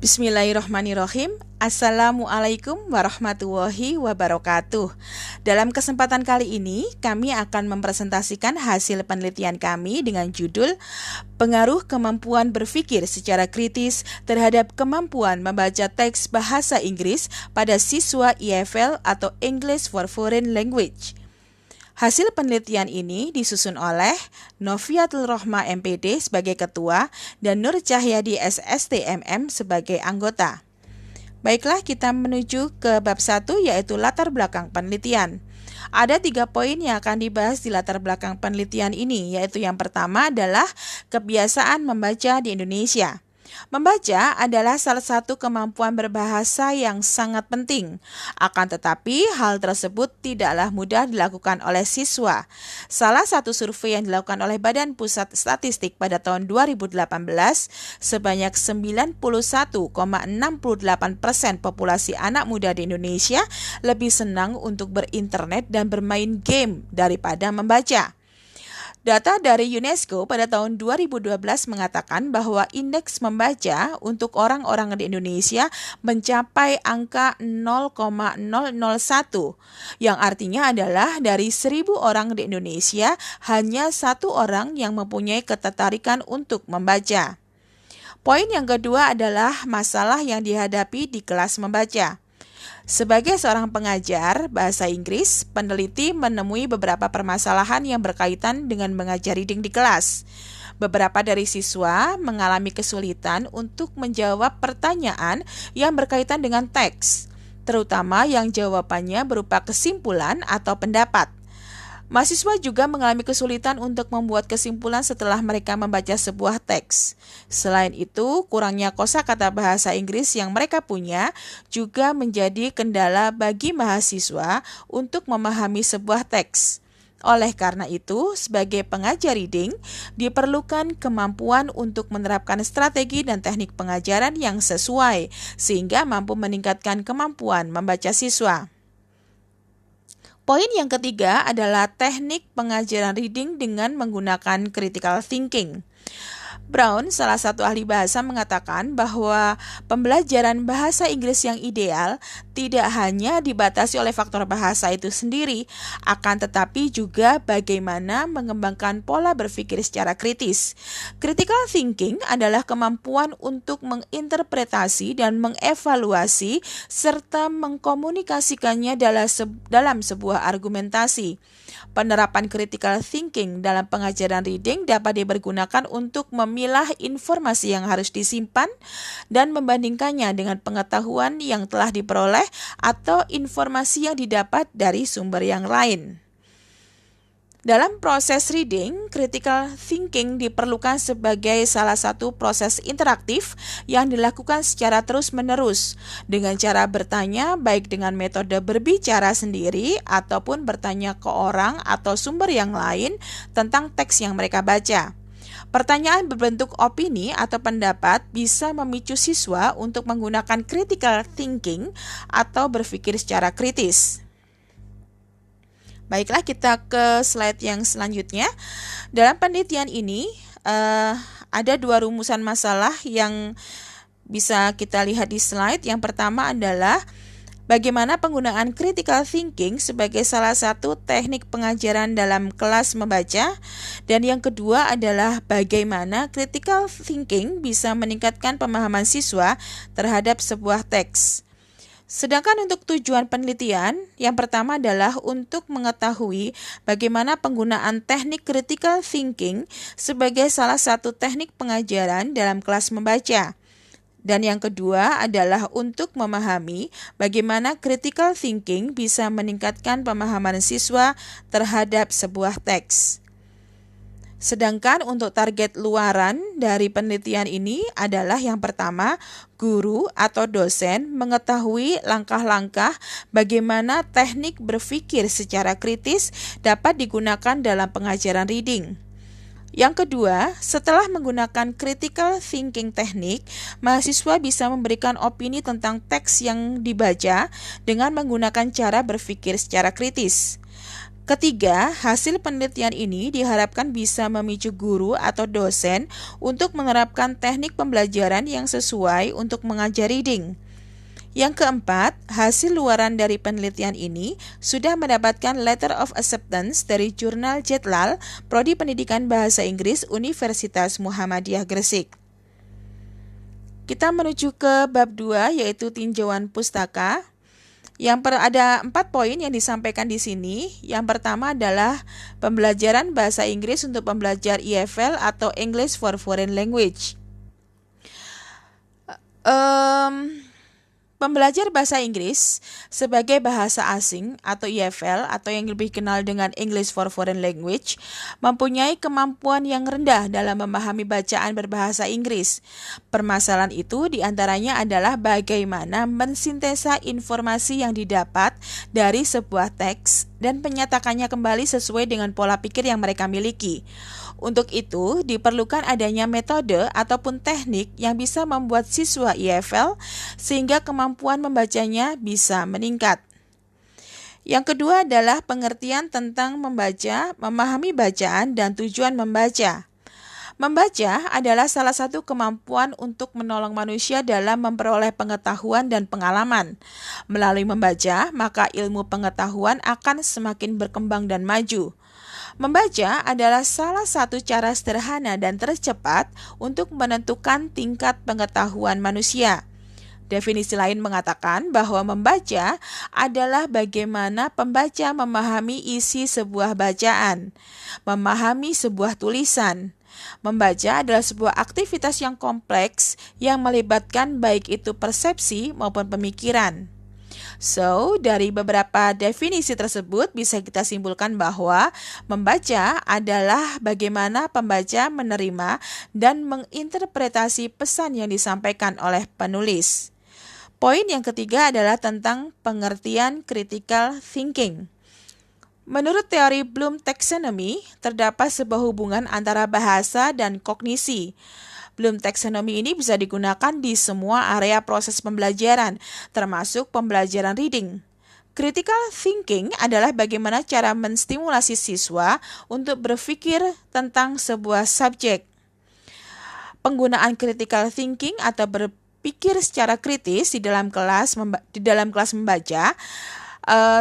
Bismillahirrahmanirrahim. Assalamualaikum warahmatullahi wabarakatuh. Dalam kesempatan kali ini, kami akan mempresentasikan hasil penelitian kami dengan judul Pengaruh Kemampuan Berpikir Secara Kritis Terhadap Kemampuan Membaca Teks Bahasa Inggris pada Siswa EFL atau English for Foreign Language. Hasil penelitian ini disusun oleh Noviatul Rohma MPD sebagai ketua dan Nur Cahyadi SSTMM sebagai anggota. Baiklah, kita menuju ke bab 1 yaitu latar belakang penelitian. Ada 3 poin yang akan dibahas di latar belakang penelitian ini, yaitu yang pertama adalah kebiasaan membaca di Indonesia. Membaca adalah salah satu kemampuan berbahasa yang sangat penting. Akan tetapi, hal tersebut tidaklah mudah dilakukan oleh siswa. Salah satu survei yang dilakukan oleh Badan Pusat Statistik pada tahun 2018, sebanyak 91,68% populasi anak muda di Indonesia lebih senang untuk berinternet dan bermain game daripada membaca. Data dari UNESCO pada tahun 2012 mengatakan bahwa indeks membaca untuk orang-orang di Indonesia mencapai angka 0,001, yang artinya adalah dari 1.000 orang di Indonesia, hanya 1 orang yang mempunyai ketertarikan untuk membaca. Poin yang kedua adalah masalah yang dihadapi di kelas membaca. Sebagai seorang pengajar bahasa Inggris, peneliti menemui beberapa permasalahan yang berkaitan dengan mengajar reading di kelas. Beberapa dari siswa mengalami kesulitan untuk menjawab pertanyaan yang berkaitan dengan teks, terutama yang jawabannya berupa kesimpulan atau pendapat. Mahasiswa juga mengalami kesulitan untuk membuat kesimpulan setelah mereka membaca sebuah teks. Selain itu, kurangnya kosakata bahasa Inggris yang mereka punya juga menjadi kendala bagi mahasiswa untuk memahami sebuah teks. Oleh karena itu, sebagai pengajar reading, diperlukan kemampuan untuk menerapkan strategi dan teknik pengajaran yang sesuai, sehingga mampu meningkatkan kemampuan membaca siswa. Poin yang ketiga adalah teknik pengajaran reading dengan menggunakan critical thinking. Brown, salah satu ahli bahasa, mengatakan bahwa pembelajaran bahasa Inggris yang ideal tidak hanya dibatasi oleh faktor bahasa itu sendiri, akan tetapi juga bagaimana mengembangkan pola berpikir secara kritis. Critical thinking adalah kemampuan untuk menginterpretasi dan mengevaluasi serta mengkomunikasikannya dalam sebuah argumentasi. Penerapan critical thinking dalam pengajaran reading dapat dipergunakan untuk memilah informasi yang harus disimpan dan membandingkannya dengan pengetahuan yang telah diperoleh atau informasi yang didapat dari sumber yang lain. Dalam proses reading, critical thinking diperlukan sebagai salah satu proses interaktif yang dilakukan secara terus-menerus dengan cara bertanya baik dengan metode berbicara sendiri ataupun bertanya ke orang atau sumber yang lain tentang teks yang mereka baca. Pertanyaan berbentuk opini atau pendapat bisa memicu siswa untuk menggunakan critical thinking atau berpikir secara kritis. Baiklah, kita ke slide yang selanjutnya. Dalam penelitian ini ada 2 rumusan masalah yang bisa kita lihat di slide. Yang pertama adalah bagaimana penggunaan critical thinking sebagai salah satu teknik pengajaran dalam kelas membaca. Dan yang kedua adalah bagaimana critical thinking bisa meningkatkan pemahaman siswa terhadap sebuah teks. Sedangkan untuk tujuan penelitian, yang pertama adalah untuk mengetahui bagaimana penggunaan teknik critical thinking sebagai salah satu teknik pengajaran dalam kelas membaca. Dan yang kedua adalah untuk memahami bagaimana critical thinking bisa meningkatkan pemahaman siswa terhadap sebuah teks. Sedangkan untuk target luaran dari penelitian ini adalah yang pertama, guru atau dosen mengetahui langkah-langkah bagaimana teknik berpikir secara kritis dapat digunakan dalam pengajaran reading. Yang kedua, setelah menggunakan critical thinking teknik, mahasiswa bisa memberikan opini tentang teks yang dibaca dengan menggunakan cara berpikir secara kritis. Ketiga, hasil penelitian ini diharapkan bisa memicu guru atau dosen untuk menerapkan teknik pembelajaran yang sesuai untuk mengajar reading. Yang keempat, hasil luaran dari penelitian ini sudah mendapatkan Letter of Acceptance dari Jurnal Jedlal, Prodi Pendidikan Bahasa Inggris Universitas Muhammadiyah Gresik. Kita menuju ke bab 2, yaitu tinjauan pustaka. Ada 4 poin yang disampaikan di sini. Yang pertama adalah pembelajaran bahasa Inggris untuk pembelajar EFL atau English for Foreign Language. Pembelajar bahasa Inggris sebagai bahasa asing atau EFL atau yang lebih kenal dengan English for Foreign Language mempunyai kemampuan yang rendah dalam memahami bacaan berbahasa Inggris. Permasalahan itu diantaranya adalah bagaimana mensintesa informasi yang didapat dari sebuah teks dan menyatakannya kembali sesuai dengan pola pikir yang mereka miliki. Untuk itu, diperlukan adanya metode ataupun teknik yang bisa membuat siswa EFL sehingga kemampuan membacanya bisa meningkat. Yang kedua adalah pengertian tentang membaca, memahami bacaan, dan tujuan membaca. Membaca adalah salah satu kemampuan untuk menolong manusia dalam memperoleh pengetahuan dan pengalaman. Melalui membaca, maka ilmu pengetahuan akan semakin berkembang dan maju. Membaca adalah salah satu cara sederhana dan tercepat untuk menentukan tingkat pengetahuan manusia. Definisi lain mengatakan bahwa membaca adalah bagaimana pembaca memahami isi sebuah bacaan, memahami sebuah tulisan. Membaca adalah sebuah aktivitas yang kompleks yang melibatkan baik itu persepsi maupun pemikiran. So, dari beberapa definisi tersebut bisa kita simpulkan bahwa membaca adalah bagaimana pembaca menerima dan menginterpretasi pesan yang disampaikan oleh penulis. Poin yang ketiga adalah tentang pengertian critical thinking. Menurut teori Bloom Taxonomy, terdapat sebuah hubungan antara bahasa dan kognisi. Bloom Taxonomy ini bisa digunakan di semua area proses pembelajaran, termasuk pembelajaran reading. Critical thinking adalah bagaimana cara menstimulasi siswa untuk berpikir tentang sebuah subjek. Penggunaan critical thinking atau berpikir secara kritis di dalam kelas membaca.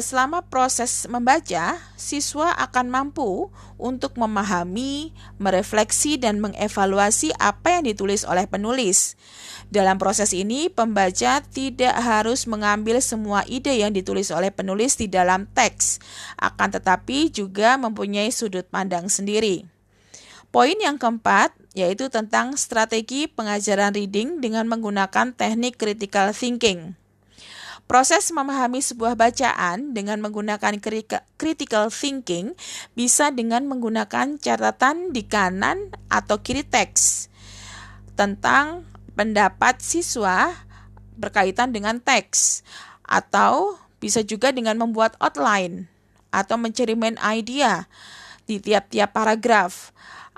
Selama proses membaca, siswa akan mampu untuk memahami, merefleksi, dan mengevaluasi apa yang ditulis oleh penulis. Dalam proses ini, pembaca tidak harus mengambil semua ide yang ditulis oleh penulis di dalam teks, akan tetapi juga mempunyai sudut pandang sendiri. Poin yang keempat yaitu tentang strategi pengajaran reading dengan menggunakan teknik critical thinking. Proses memahami sebuah bacaan dengan menggunakan critical thinking bisa dengan menggunakan catatan di kanan atau kiri teks tentang pendapat siswa berkaitan dengan teks, atau bisa juga dengan membuat outline atau mencermin idea di tiap-tiap paragraf,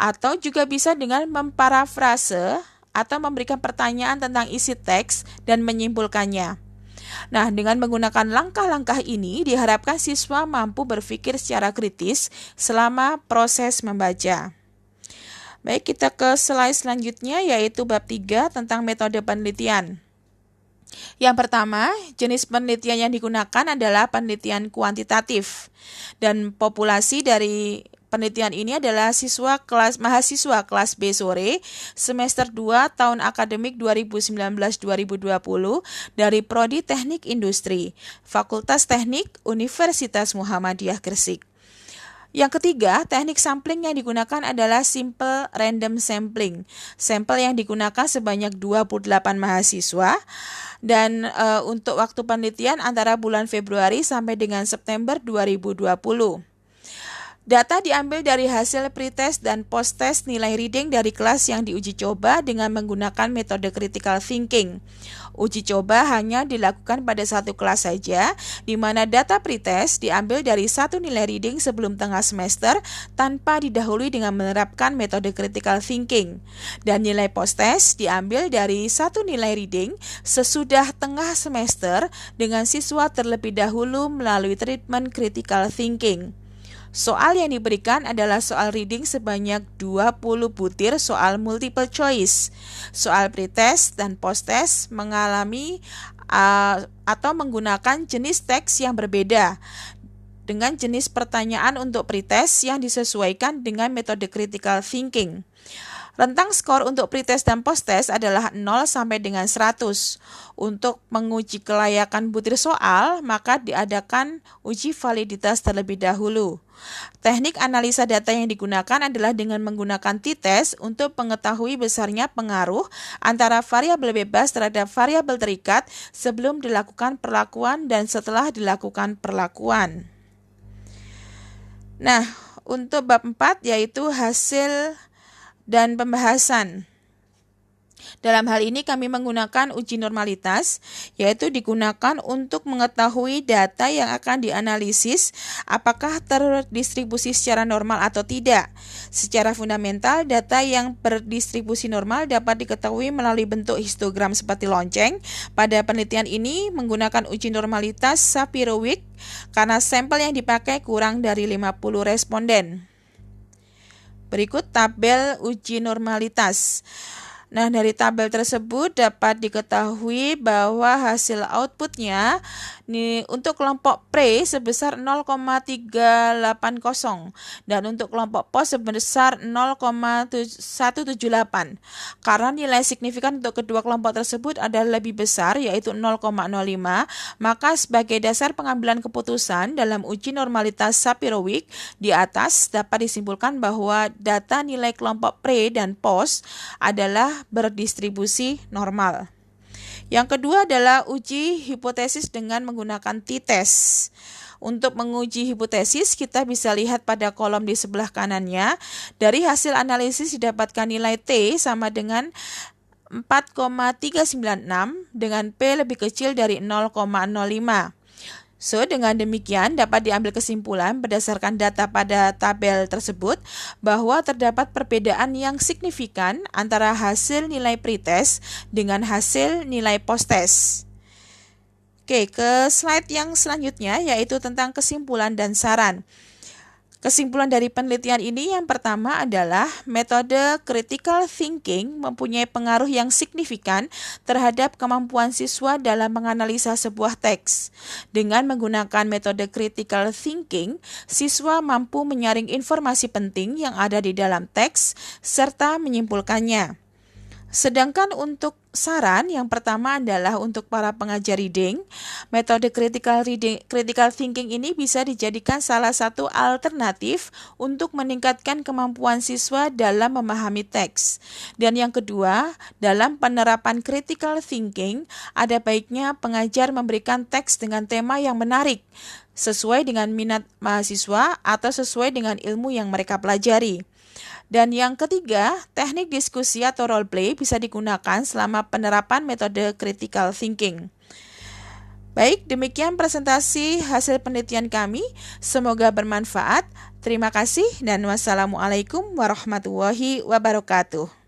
atau juga bisa dengan memparafrase atau memberikan pertanyaan tentang isi teks dan menyimpulkannya. Nah, dengan menggunakan langkah-langkah ini diharapkan siswa mampu berpikir secara kritis selama proses membaca. Baik, kita ke slide selanjutnya yaitu bab 3 tentang metode penelitian. Yang pertama, jenis penelitian yang digunakan adalah penelitian kuantitatif. Dan populasi dari penelitian ini adalah mahasiswa kelas B sore semester 2 tahun akademik 2019-2020 dari Prodi Teknik Industri, Fakultas Teknik Universitas Muhammadiyah Gresik. Yang ketiga, teknik sampling yang digunakan adalah simple random sampling. Sampel yang digunakan sebanyak 28 mahasiswa dan untuk waktu penelitian antara bulan Februari sampai dengan September 2020. Data diambil dari hasil pretest dan post-test nilai reading dari kelas yang diuji coba dengan menggunakan metode critical thinking. Uji coba hanya dilakukan pada satu kelas saja, di mana data pretest diambil dari satu nilai reading sebelum tengah semester tanpa didahului dengan menerapkan metode critical thinking. Dan nilai post-test diambil dari satu nilai reading sesudah tengah semester dengan siswa terlebih dahulu melalui treatment critical thinking. Soal yang diberikan adalah soal reading sebanyak 20 butir soal multiple choice. Soal pretest dan posttest mengalami atau menggunakan jenis teks yang berbeda dengan jenis pertanyaan untuk pretest yang disesuaikan dengan metode critical thinking. Rentang skor untuk pretest dan posttest adalah 0 sampai dengan 100. Untuk menguji kelayakan butir soal, maka diadakan uji validitas terlebih dahulu. Teknik analisa data yang digunakan adalah dengan menggunakan t-test untuk mengetahui besarnya pengaruh antara variabel bebas terhadap variabel terikat sebelum dilakukan perlakuan dan setelah dilakukan perlakuan. Nah, untuk bab 4 yaitu hasil dan pembahasan. Dalam hal ini kami menggunakan uji normalitas, yaitu digunakan untuk mengetahui data yang akan dianalisis apakah terdistribusi secara normal atau tidak. Secara fundamental, data yang berdistribusi normal dapat diketahui melalui bentuk histogram seperti lonceng. Pada penelitian ini menggunakan uji normalitas Shapiro-Wilk karena sampel yang dipakai kurang dari 50 responden. Berikut tabel uji normalitas. Nah, dari tabel tersebut dapat diketahui bahwa hasil outputnya untuk kelompok pre sebesar 0,380 dan untuk kelompok post sebesar 0,178. Karena nilai signifikan untuk kedua kelompok tersebut adalah lebih besar yaitu 0,05, maka sebagai dasar pengambilan keputusan dalam uji normalitas Shapiro-Wilk di atas dapat disimpulkan bahwa data nilai kelompok pre dan post adalah berdistribusi normal. Yang kedua adalah uji hipotesis dengan menggunakan t-test. Untuk menguji hipotesis, kita bisa lihat pada kolom di sebelah kanannya. Dari hasil analisis didapatkan nilai T sama dengan 4,396 dengan P lebih kecil dari 0,05. So, dengan demikian dapat diambil kesimpulan berdasarkan data pada tabel tersebut bahwa terdapat perbedaan yang signifikan antara hasil nilai pretest dengan hasil nilai posttest. Oke, ke slide yang selanjutnya yaitu tentang kesimpulan dan saran. Kesimpulan dari penelitian ini yang pertama adalah metode critical thinking mempunyai pengaruh yang signifikan terhadap kemampuan siswa dalam menganalisa sebuah teks. Dengan menggunakan metode critical thinking, siswa mampu menyaring informasi penting yang ada di dalam teks serta menyimpulkannya. Sedangkan untuk saran, yang pertama adalah untuk para pengajar reading. Metode critical thinking ini bisa dijadikan salah satu alternatif untuk meningkatkan kemampuan siswa dalam memahami teks. Dan yang kedua, dalam penerapan critical thinking, ada baiknya pengajar memberikan teks dengan tema yang menarik, sesuai dengan minat mahasiswa atau sesuai dengan ilmu yang mereka pelajari. Dan yang ketiga, teknik diskusi atau role play bisa digunakan selama penerapan metode critical thinking. Baik, demikian presentasi hasil penelitian kami. Semoga bermanfaat. Terima kasih dan wassalamualaikum warahmatullahi wabarakatuh.